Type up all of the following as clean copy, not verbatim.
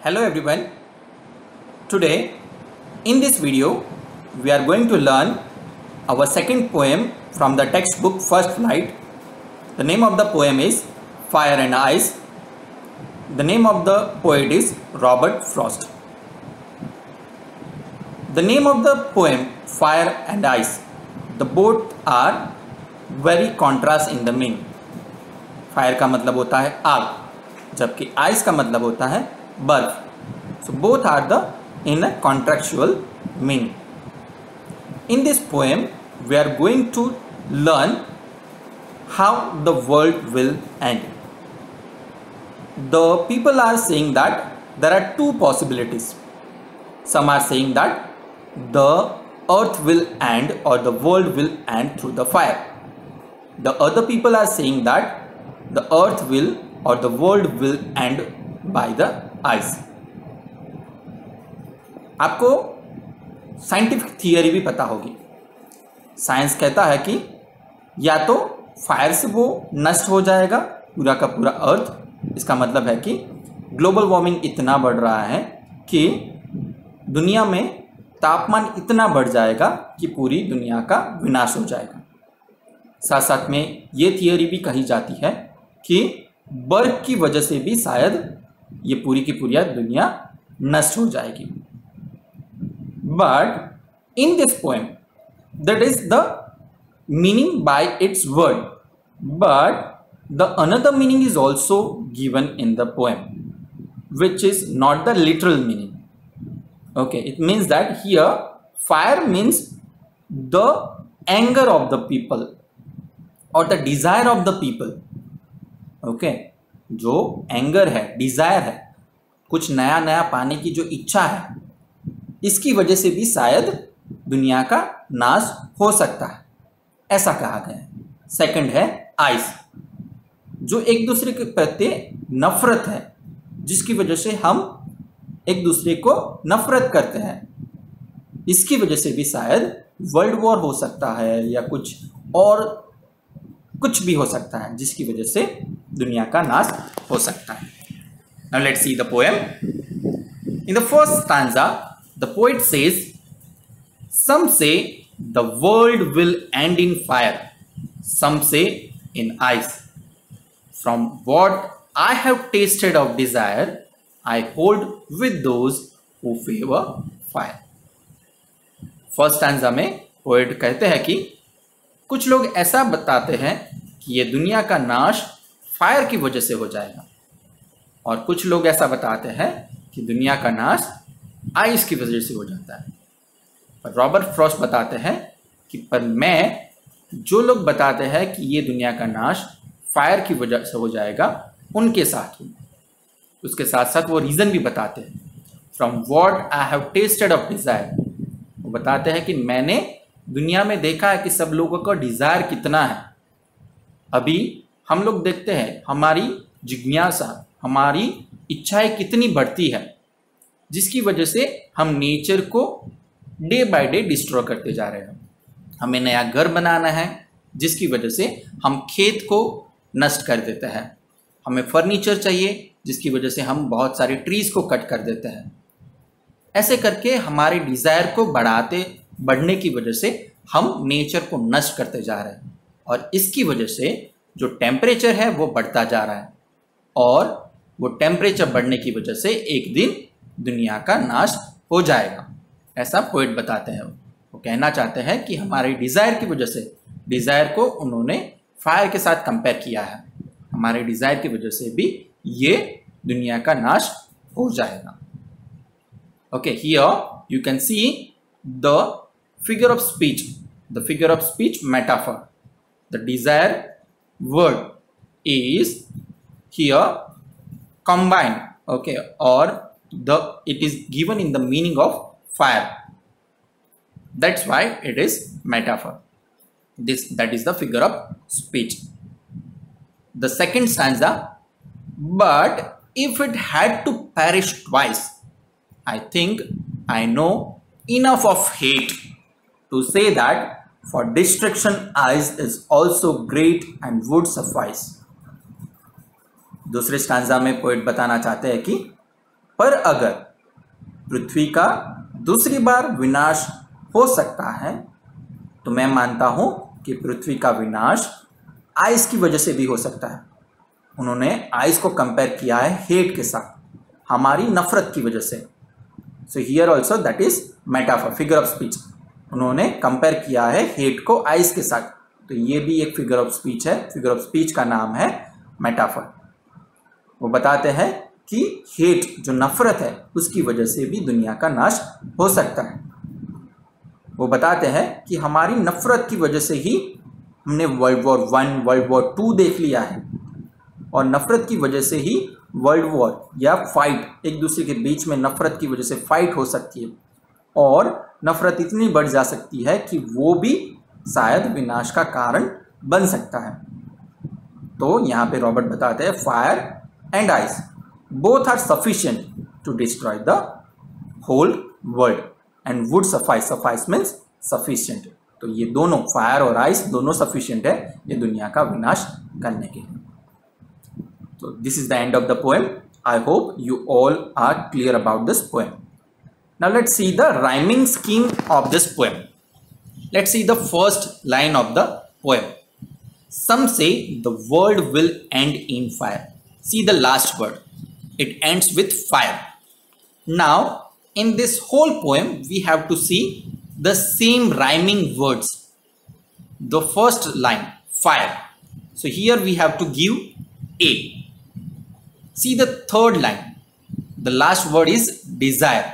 Hello everyone. Today in this video we are going to learn our second poem from the textbook First Flight. The name of the poem is Fire and Ice. The name of the poet is Robert Frost. The name of the poem Fire and Ice. The both are very contrast in the meaning. Fire का मतलब होता है आग, जबकि ice का मतलब होता है बर्फ. So both are the in a contractual meaning. In this poem we are going to learn how the world will end. The people are saying that there are two possibilities. Some are saying that the earth will end or the world will end through the fire. The other people are saying that the earth will or the world will end by the ice. आपको scientific theory भी पता होगी. Science कहता है कि या तो fire से वो नष्ट हो जाएगा पूरा का पूरा अर्थ. इसका मतलब है कि ग्लोबल वार्मिंग इतना बढ़ रहा है कि दुनिया में तापमान इतना बढ़ जाएगा कि पूरी दुनिया का विनाश हो जाएगा. साथ साथ में ये थियरी भी कही जाती है कि बर्फ की वजह से भी शायद ये पूरी की पूरी दुनिया नष्ट हो जाएगी. But in this poem, that is the meaning by its word, but the another meaning is also given in the poem, which is not the literal meaning. Okay, it means that here fire means the anger of the people or the desire of the people. Okay, जो anger है, Dzire है, कुछ नया नया पाने की जो इच्छा है, इसकी वजह से भी शायद दुनिया का नाश हो सकता है, ऐसा कहा गया है. सेकंड है आइस, जो एक दूसरे के प्रति नफरत है, जिसकी वजह से हम एक दूसरे को नफरत करते हैं. इसकी वजह से भी शायद वर्ल्ड वॉर हो सकता है या कुछ और कुछ भी हो सकता है, जिसकी वजह से दुनिया का नाश हो सकता है. Now let's see the poem. In the first stanza, the poet says, some say the world will end in fire, some say in ice. From what I have tasted of desire, I hold with those who favor fire. First stanza में poet कहते हैं कि कुछ लोग ऐसा बताते हैं कि ये दुनिया का नाश फायर की वजह से हो जाएगा, और कुछ लोग ऐसा बताते हैं कि दुनिया का नाश आइस की वजह से हो जाता है. पर रॉबर्ट फ्रॉस्ट बताते हैं कि पर मैं जो लोग बताते हैं कि ये दुनिया का नाश फायर की वजह से हो जाएगा उनके साथ हूँ. उसके साथ साथ वो रीज़न भी बताते हैं. From what I have tested of desire, वो बताते हैं कि मैंने दुनिया में देखा है कि सब लोगों का डिज़ायर कितना है. अभी हम लोग देखते हैं हमारी जिज्ञासा, हमारी इच्छाएं कितनी बढ़ती है, जिसकी वजह से हम नेचर को डे बाय डे डिस्ट्रॉय करते जा रहे हैं. हमें नया घर बनाना है, जिसकी वजह से हम खेत को नष्ट कर देते हैं. हमें फर्नीचर चाहिए, जिसकी वजह से हम बहुत सारे ट्रीज को कट कर देते हैं. ऐसे करके हमारे डिज़ायर को बढ़ने की वजह से हम नेचर को नष्ट करते जा रहे हैं, और इसकी वजह से जो टेम्परेचर है वो बढ़ता जा रहा है, और वो टेम्परेचर बढ़ने की वजह से एक दिन दुनिया का नाश हो जाएगा, ऐसा पोएट बताते हैं. वो कहना चाहते हैं कि हमारे डिज़ायर की वजह से, डिज़ायर को उन्होंने फायर के साथ कंपेयर किया है, हमारे डिज़ायर की वजह से भी ये दुनिया का नाश हो जाएगा. Okay, here you can see the figure of speech, the figure of speech metaphor. The desire word is here combined, okay, or it is given in the meaning of fire. That's why it is metaphor. That is the figure of speech. The second stanza, but if it had to perish twice, I think I know enough of hate to say that for destruction ice is also great and would suffice. दूसरे stanza में poet बताना चाहते हैं कि पर अगर पृथ्वी का दूसरी बार विनाश हो सकता है तो मैं मानता हूं कि पृथ्वी का विनाश आइस की वजह से भी हो सकता है। उन्होंने आइस को कंपेयर किया है हेट के साथ, हमारी नफरत की वजह से। So here also that is metaphor, figure of speech. उन्होंने कंपेयर किया है हेट को आइस के साथ, तो ये भी एक फिगर ऑफ स्पीच है। फिगर ऑफ स्पीच का नाम है मेटाफर। वो बताते हैं कि हेट जो नफरत है उसकी वजह से भी दुनिया का नाश हो सकता है। वो बताते हैं कि हमारी नफरत की वजह से ही हमने वर्ल्ड वॉर 1, वर्ल्ड वॉर 2 देख लिया है, और नफरत की वजह से ही वर्ल्ड वॉर या फाइट, एक दूसरे के बीच में नफरत की वजह से फाइट हो सकती है, और नफरत इतनी बढ़ जा सकती है कि वो भी शायद विनाश का कारण बन सकता है। तो यहाँ पे रॉबर्ट बताते हैं fire and ice both are sufficient to destroy the whole world and would suffice. Suffice means sufficient. तो ये दोनों, फायर और आइस दोनों सफिशिएंट है ये दुनिया का विनाश करने के लिए। So this is the end of the poem. I hope you all are clear about this poem. Now let's see the rhyming scheme of this poem. Let's see the first line of the poem. Some say the world will end in fire. See the last word. It ends with fire. Now in this whole poem we have to see the same rhyming words. The first line, fire. So here we have to give A. See the third line. The last word is desire.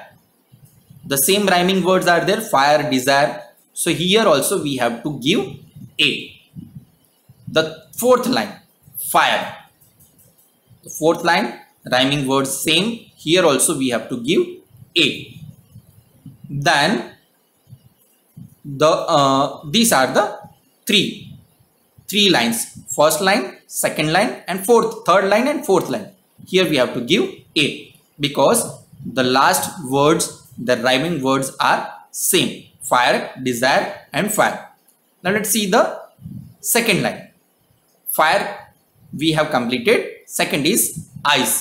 The same rhyming words are there, fire, desire. So here also we have to give A. The fourth line, fire. The fourth line, rhyming words same. Here also we have to give A. Then these are the three lines. First line, second line, and third line and fourth line. Here we have to give A because the last words, the rhyming words are same, fire, desire and fire. Now let's see the second line. Fire we have completed. Second is ice.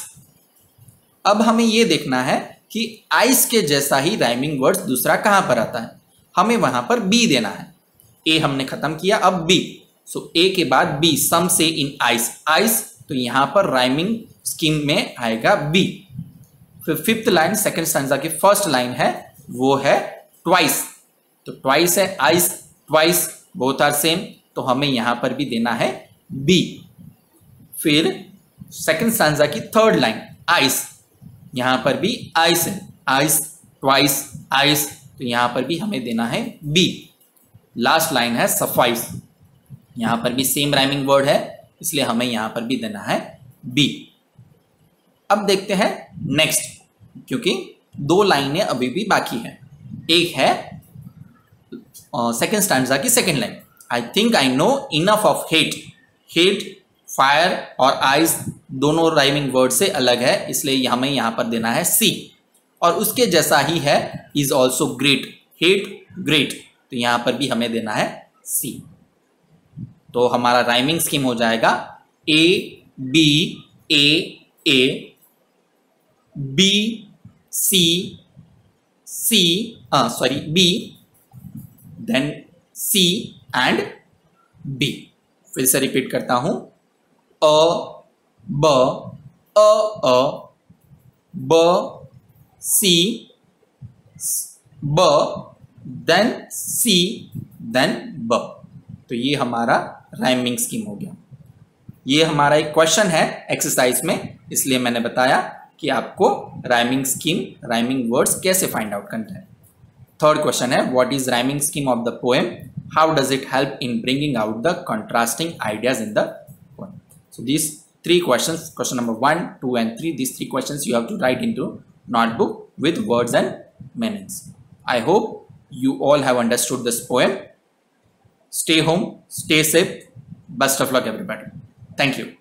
अब हमें ये देखना है कि ice के जैसा ही rhyming words दूसरा कहाँ पर आता है। हमें वहां पर B देना है। A हमने खत्म किया, अब B. So A के बाद B, some say in ice. Ice तो यहाँ पर rhyming स्कीम में आएगा बी। फिर फिफ्थ लाइन सेकंड स्टैंजा की फर्स्ट लाइन है वो है ट्वाइस। तो ट्वाइस है, ice, twice both are same, तो हमें यहां पर भी देना है बी। फिर सेकंड स्टैंजा की थर्ड लाइन आइस, यहां पर भी आइस है, आइस, ट्वाइस, आइस, तो यहां पर भी हमें देना है बी। लास्ट लाइन है सफाइस, यहां पर भी सेम राइमिंग वर्ड है इसलिए हमें यहां पर भी देना है बी। अब देखते हैं नेक्स्ट, क्योंकि दो लाइनें अभी भी बाकी हैं। एक है सेकंड स्टैंजा की second line, I think I know enough of hate. Hate, fire और आइस दोनों राइमिंग वर्ड से अलग है इसलिए हमें यहां पर देना है सी। और उसके जैसा ही है is also great, hate great, तो यहां पर भी हमें देना है सी। तो हमारा राइमिंग स्कीम हो जाएगा A B A B C C B then C and B. फिर से रिपीट करता हूं, अ ब सी ब देन सी देन ब। तो ये हमारा राइमिंग स्कीम हो गया। ये हमारा एक क्वेश्चन है एक्सरसाइज में, इसलिए मैंने बताया कि आपको राइमिंग स्कीम, राइमिंग वर्ड्स कैसे फाइंड आउट करना है। थर्ड क्वेश्चन है, what is rhyming scheme of the poem, how does it help in bringing out the contrasting ideas in the poem. So this three questions, question number 1, 2 and 3, these three questions you have to write into notebook with words and meanings. I hope you all have understood this poem. Stay home, stay safe, best of luck everybody. Thank you.